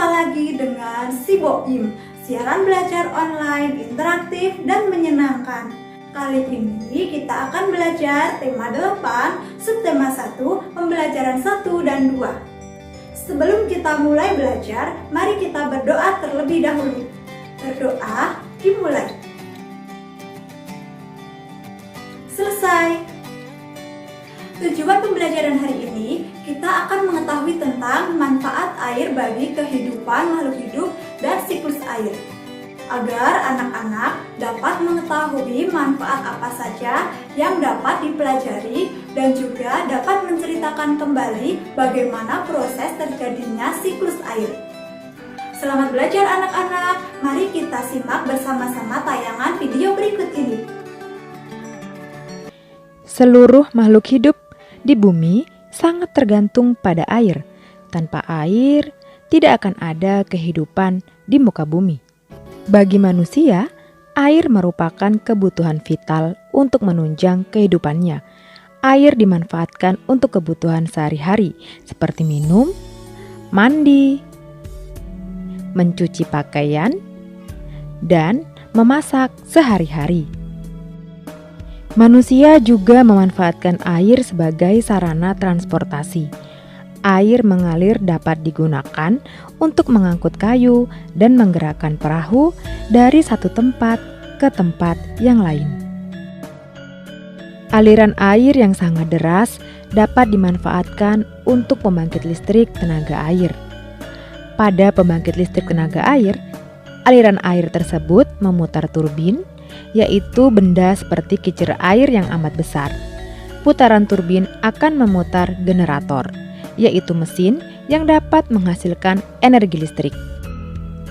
Jumpa lagi dengan si Boim, siaran belajar online, interaktif, dan menyenangkan. Kali ini kita akan belajar tema 8, subtema 1, pembelajaran 1 dan 2. Sebelum kita mulai belajar, mari kita berdoa terlebih dahulu. Berdoa dimulai. Selesai. Tujuan pembelajaran hari ini, kita akan mengetahui tentang manfaat air bagi kehidupan makhluk hidup dan siklus air. Agar anak-anak dapat mengetahui manfaat apa saja yang dapat dipelajari dan juga dapat menceritakan kembali bagaimana proses terjadinya siklus air. Selamat belajar anak-anak, mari kita simak bersama-sama tayangan video berikut ini. Seluruh makhluk hidup di bumi sangat tergantung pada air. Tanpa air, tidak akan ada kehidupan di muka bumi. Bagi manusia, air merupakan kebutuhan vital untuk menunjang kehidupannya. Air dimanfaatkan untuk kebutuhan sehari-hari seperti minum, mandi, mencuci pakaian, dan memasak sehari-hari. Manusia juga memanfaatkan air sebagai sarana transportasi. Air mengalir dapat digunakan untuk mengangkut kayu dan menggerakkan perahu dari satu tempat ke tempat yang lain. Aliran air yang sangat deras dapat dimanfaatkan untuk pembangkit listrik tenaga air. Pada pembangkit listrik tenaga air, aliran air tersebut memutar turbin, yaitu benda seperti kincir air yang amat besar. Putaran turbin akan memutar generator, yaitu mesin yang dapat menghasilkan energi listrik.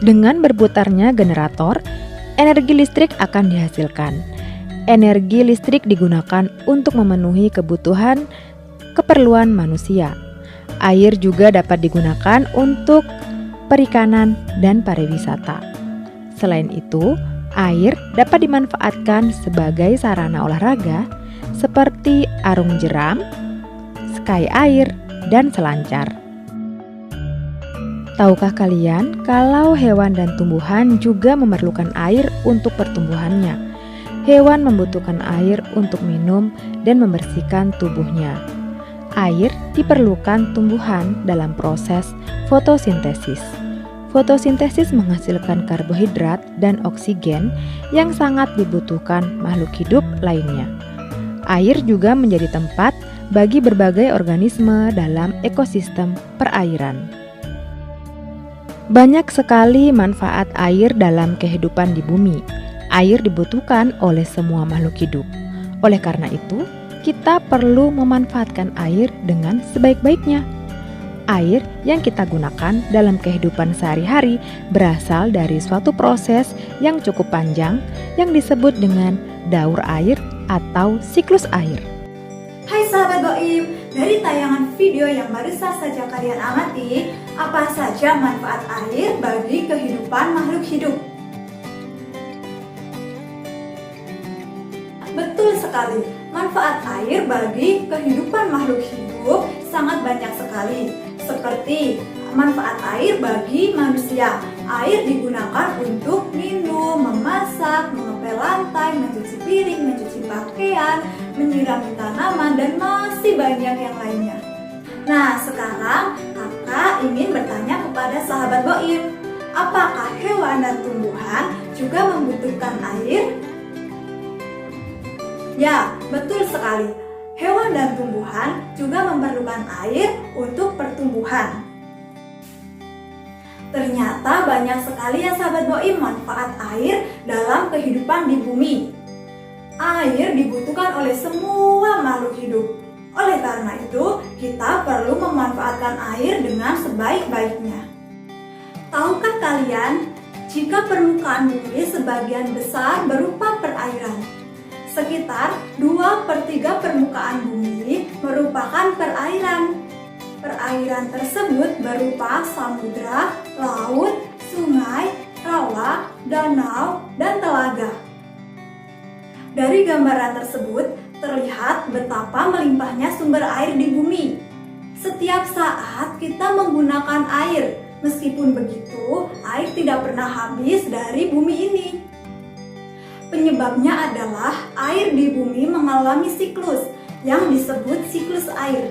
Dengan berputarnya generator, energi listrik akan dihasilkan. Energi listrik digunakan untuk memenuhi kebutuhan keperluan manusia. Air juga dapat digunakan untuk perikanan dan pariwisata. Selain itu, air dapat dimanfaatkan sebagai sarana olahraga seperti arung jeram, ski air, dan selancar. Tahukah kalian kalau hewan dan tumbuhan juga memerlukan air untuk pertumbuhannya? Hewan membutuhkan air untuk minum dan membersihkan tubuhnya. Air diperlukan tumbuhan dalam proses fotosintesis. Fotosintesis menghasilkan karbohidrat dan oksigen yang sangat dibutuhkan makhluk hidup lainnya. Air juga menjadi tempat bagi berbagai organisme dalam ekosistem perairan. Banyak sekali manfaat air dalam kehidupan di bumi. Air dibutuhkan oleh semua makhluk hidup. Oleh karena itu, kita perlu memanfaatkan air dengan sebaik-baiknya. Air yang kita gunakan dalam kehidupan sehari-hari berasal dari suatu proses yang cukup panjang yang disebut dengan daur air atau siklus air. Hai sahabat Boim, dari tayangan video yang barusan saja kalian amati, apa saja manfaat air bagi kehidupan makhluk hidup? Betul sekali, manfaat air bagi kehidupan makhluk hidup sangat banyak sekali. Seperti manfaat air bagi manusia. Air digunakan untuk minum, memasak, mengepel lantai, mencuci piring, mencuci pakaian, menyirami tanaman, dan masih banyak yang lainnya. Nah, sekarang kakak ingin bertanya kepada sahabat Boim, apakah hewan dan tumbuhan juga membutuhkan air? Ya, betul sekali. Hewan dan tumbuhan juga memerlukan air untuk pertumbuhan. Ternyata banyak sekali ya sahabat Boim manfaat air dalam kehidupan di bumi. Air dibutuhkan oleh semua makhluk hidup. Oleh karena itu, kita perlu memanfaatkan air dengan sebaik-baiknya. Tahukah kalian, jika permukaan bumi sebagian besar berupa perairan, sekitar 2/3 permukaan bumi merupakan perairan. Perairan tersebut berupa samudra, laut, sungai, rawa, danau, dan telaga. Dari gambaran tersebut terlihat betapa melimpahnya sumber air di bumi. Setiap saat kita menggunakan air, Meskipun begitu, air tidak pernah habis dari bumi ini. Penyebabnya adalah air di bumi mengalami siklus yang disebut siklus air.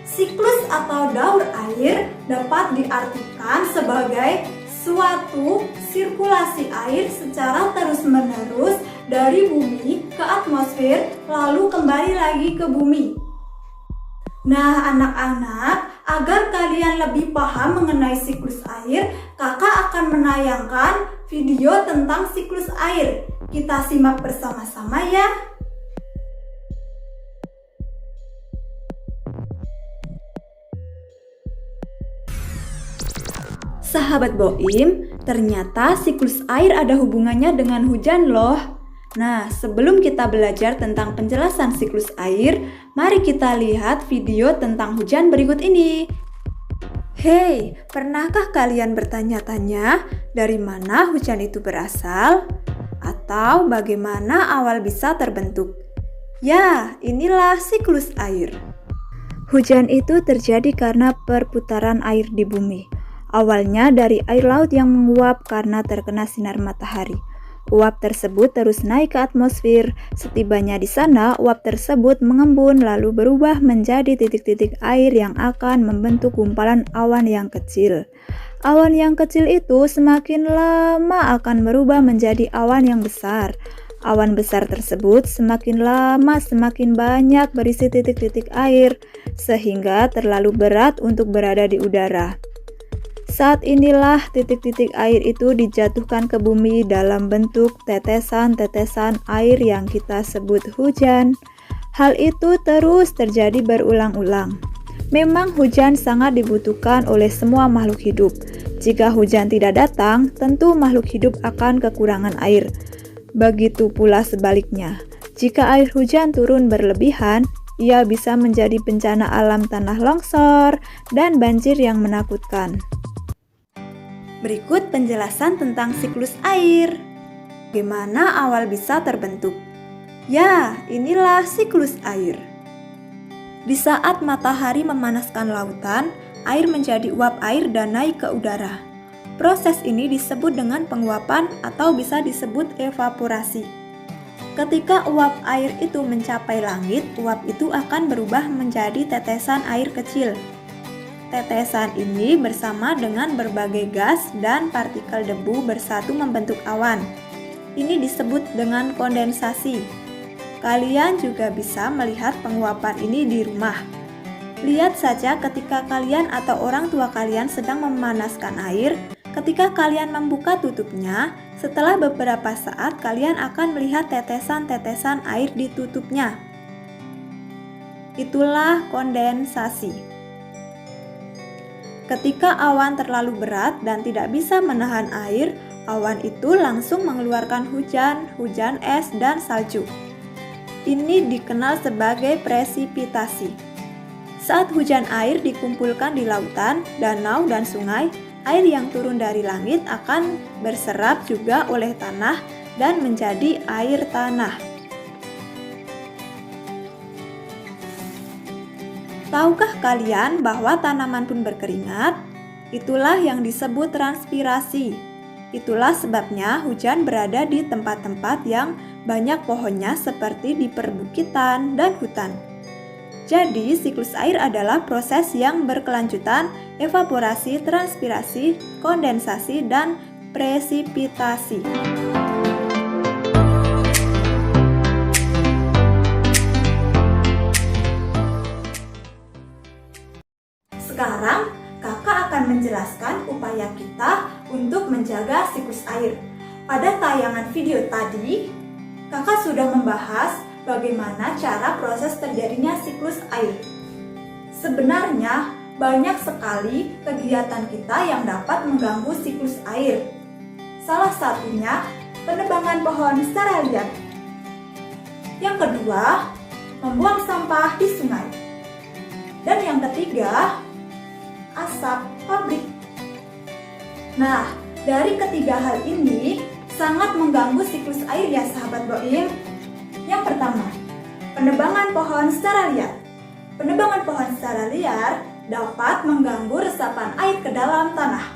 Siklus atau daur air dapat diartikan sebagai suatu sirkulasi air secara terus-menerus dari bumi ke atmosfer lalu kembali lagi ke bumi. Nah, anak-anak, agar kalian lebih paham mengenai siklus air, kakak akan menayangkan video tentang siklus air. Kita simak bersama-sama ya. Sahabat Boim, ternyata siklus air ada hubungannya dengan hujan loh. Nah, sebelum kita belajar tentang penjelasan siklus air, mari kita lihat video tentang hujan berikut ini. Hei, pernahkah kalian bertanya-tanya dari mana hujan itu berasal? Atau bagaimana awal bisa terbentuk? Ya, inilah siklus air. Hujan itu terjadi karena perputaran air di bumi. Awalnya dari air laut yang menguap karena terkena sinar matahari. Uap tersebut terus naik ke atmosfer. Setibanya di sana, uap tersebut mengembun lalu berubah menjadi titik-titik air yang akan membentuk gumpalan awan yang kecil. Awan yang kecil itu semakin lama akan berubah menjadi awan yang besar. Awan besar tersebut semakin lama semakin banyak berisi titik-titik air, sehingga terlalu berat untuk berada di udara. Saat inilah titik-titik air itu dijatuhkan ke bumi dalam bentuk tetesan-tetesan air yang kita sebut hujan. Hal itu terus terjadi berulang-ulang. Memang hujan sangat dibutuhkan oleh semua makhluk hidup. Jika hujan tidak datang, tentu makhluk hidup akan kekurangan air. Begitu pula sebaliknya. Jika air hujan turun berlebihan, ia bisa menjadi bencana alam tanah longsor dan banjir yang menakutkan. Berikut penjelasan tentang siklus air. Bagaimana awal bisa terbentuk? Ya, inilah siklus air. Di saat matahari memanaskan lautan, air menjadi uap air dan naik ke udara. Proses ini disebut dengan penguapan atau bisa disebut evaporasi. Ketika uap air itu mencapai langit, uap itu akan berubah menjadi tetesan air kecil. Tetesan ini bersama dengan berbagai gas dan partikel debu bersatu membentuk awan. Ini disebut dengan kondensasi. Kalian juga bisa melihat penguapan ini di rumah. Lihat saja ketika kalian atau orang tua kalian sedang memanaskan air, ketika kalian membuka tutupnya, setelah beberapa saat kalian akan melihat tetesan-tetesan air di tutupnya. Itulah kondensasi. Ketika awan terlalu berat dan tidak bisa menahan air, awan itu langsung mengeluarkan hujan es dan salju. Ini dikenal sebagai presipitasi. Saat hujan air dikumpulkan di lautan, danau, dan sungai, air yang turun dari langit akan berserap juga oleh tanah dan menjadi air tanah. Tahukah kalian bahwa tanaman pun berkeringat? Itulah yang disebut transpirasi. Itulah sebabnya hujan berada di tempat-tempat yang banyak pohonnya seperti di perbukitan dan hutan. Jadi, siklus air adalah proses yang berkelanjutan, evaporasi, transpirasi, kondensasi, dan presipitasi. Sekarang, kakak akan menjelaskan upaya kita untuk menjaga siklus air. Pada tayangan video tadi, kakak sudah membahas bagaimana cara proses terjadinya siklus air. Sebenarnya, banyak sekali kegiatan kita yang dapat mengganggu siklus air. Salah satunya, penebangan pohon secara liar. Yang kedua, membuang sampah di sungai. Dan yang ketiga, asap pabrik. Nah, dari ketiga hal ini sangat mengganggu siklus air ya sahabat Boim. Yang pertama, penebangan pohon secara liar. Penebangan pohon secara liar dapat mengganggu resapan air ke dalam tanah.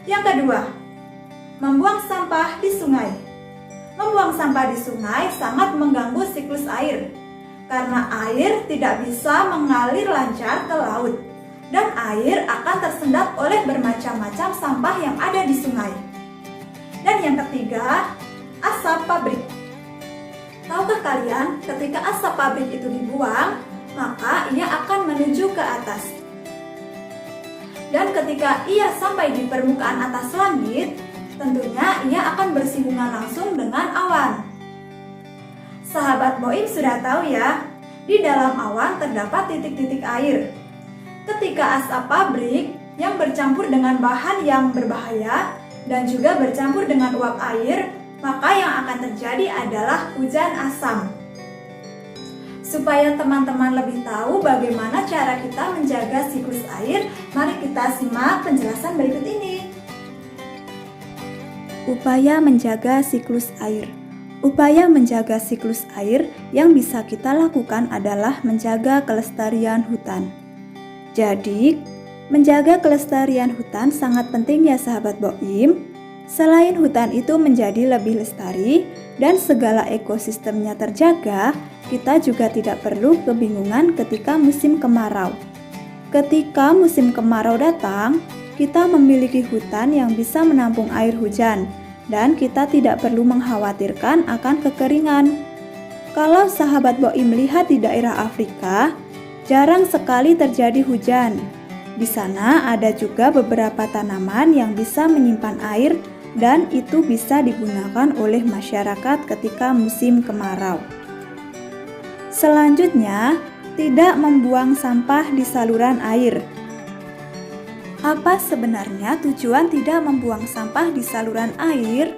Yang kedua, membuang sampah di sungai. Membuang sampah di sungai sangat mengganggu siklus air, karena air tidak bisa mengalir lancar ke laut, dan air akan tersendat oleh bermacam-macam sampah yang ada di sungai. Dan yang ketiga, asap pabrik. Tahukah kalian, ketika asap pabrik itu dibuang, maka ia akan menuju ke atas. Dan ketika ia sampai di permukaan atas langit, tentunya ia akan bersinggungan langsung dengan awan. Sahabat Boim sudah tahu ya, di dalam awan terdapat titik-titik air. Ketika asap pabrik yang bercampur dengan bahan yang berbahaya dan juga bercampur dengan uap air, maka yang akan terjadi adalah hujan asam. Supaya teman-teman lebih tahu bagaimana cara kita menjaga siklus air, mari kita simak penjelasan berikut ini. Upaya menjaga siklus air. Upaya menjaga siklus air yang bisa kita lakukan adalah menjaga kelestarian hutan. Jadi, menjaga kelestarian hutan sangat penting ya sahabat Boim. Selain hutan itu menjadi lebih lestari dan segala ekosistemnya terjaga, kita juga tidak perlu kebingungan ketika musim kemarau. Ketika musim kemarau datang, kita memiliki hutan yang bisa menampung air hujan dan kita tidak perlu mengkhawatirkan akan kekeringan. Kalau sahabat Boim melihat di daerah Afrika, jarang sekali terjadi hujan. Di sana ada juga beberapa tanaman yang bisa menyimpan air dan itu bisa digunakan oleh masyarakat ketika musim kemarau. Selanjutnya, tidak membuang sampah di saluran air. Apa sebenarnya tujuan tidak membuang sampah di saluran air?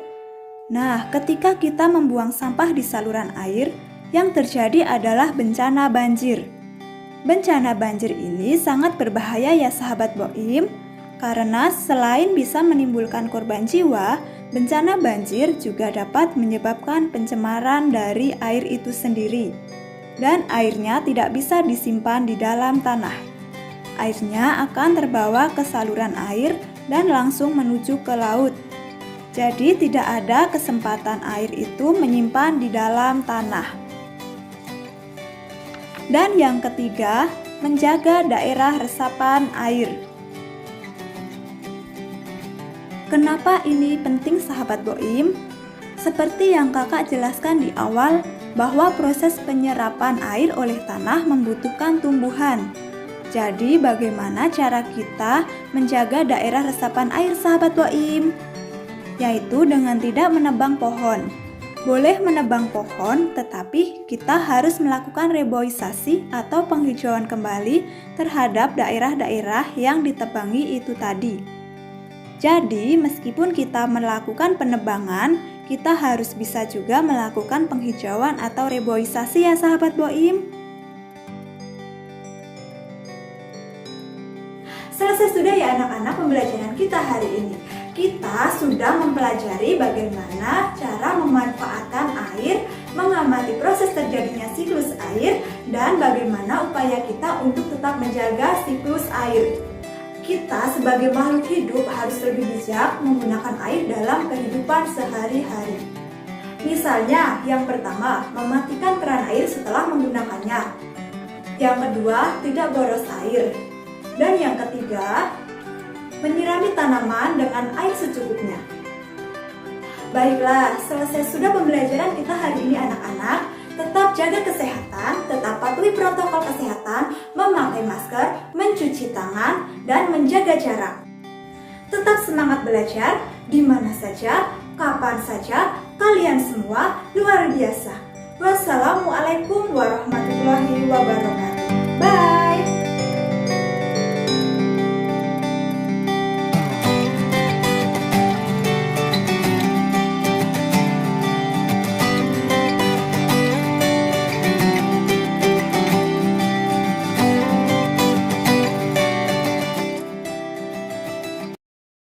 Nah, ketika kita membuang sampah di saluran air, yang terjadi adalah bencana banjir. Bencana banjir ini sangat berbahaya ya sahabat Boim, karena selain bisa menimbulkan korban jiwa, bencana banjir juga dapat menyebabkan pencemaran dari air itu sendiri. Dan airnya tidak bisa disimpan di dalam tanah. Airnya akan terbawa ke saluran air dan langsung menuju ke laut. Jadi tidak ada kesempatan air itu menyimpan di dalam tanah. Dan yang ketiga, menjaga daerah resapan air. Kenapa ini penting sahabat Boim? Seperti yang kakak jelaskan di awal, bahwa proses penyerapan air oleh tanah membutuhkan tumbuhan. Jadi bagaimana cara kita menjaga daerah resapan air sahabat Boim? Yaitu dengan tidak menebang pohon. Boleh menebang pohon, tetapi kita harus melakukan reboisasi atau penghijauan kembali terhadap daerah-daerah yang ditebangi itu tadi. Jadi, meskipun kita melakukan penebangan, kita harus bisa juga melakukan penghijauan atau reboisasi ya sahabat Boim. Selesai sudah ya anak-anak pembelajaran kita hari ini. Kita sudah mempelajari bagaimana cara memanfaatkan air, mengamati proses terjadinya siklus air, dan bagaimana upaya kita untuk tetap menjaga siklus air. Kita sebagai makhluk hidup harus lebih bijak menggunakan air dalam kehidupan sehari-hari. Misalnya, yang pertama, mematikan keran air setelah menggunakannya. Yang kedua, tidak boros air. Dan yang ketiga, menyirami tanaman dengan air secukupnya. Baiklah, selesai sudah pembelajaran kita hari ini anak-anak. Tetap jaga kesehatan, tetap patuhi protokol kesehatan, memakai masker, mencuci tangan, dan menjaga jarak. Tetap semangat belajar, di mana saja, kapan saja, kalian semua luar biasa. Wassalamualaikum warahmatullahi wabarakatuh.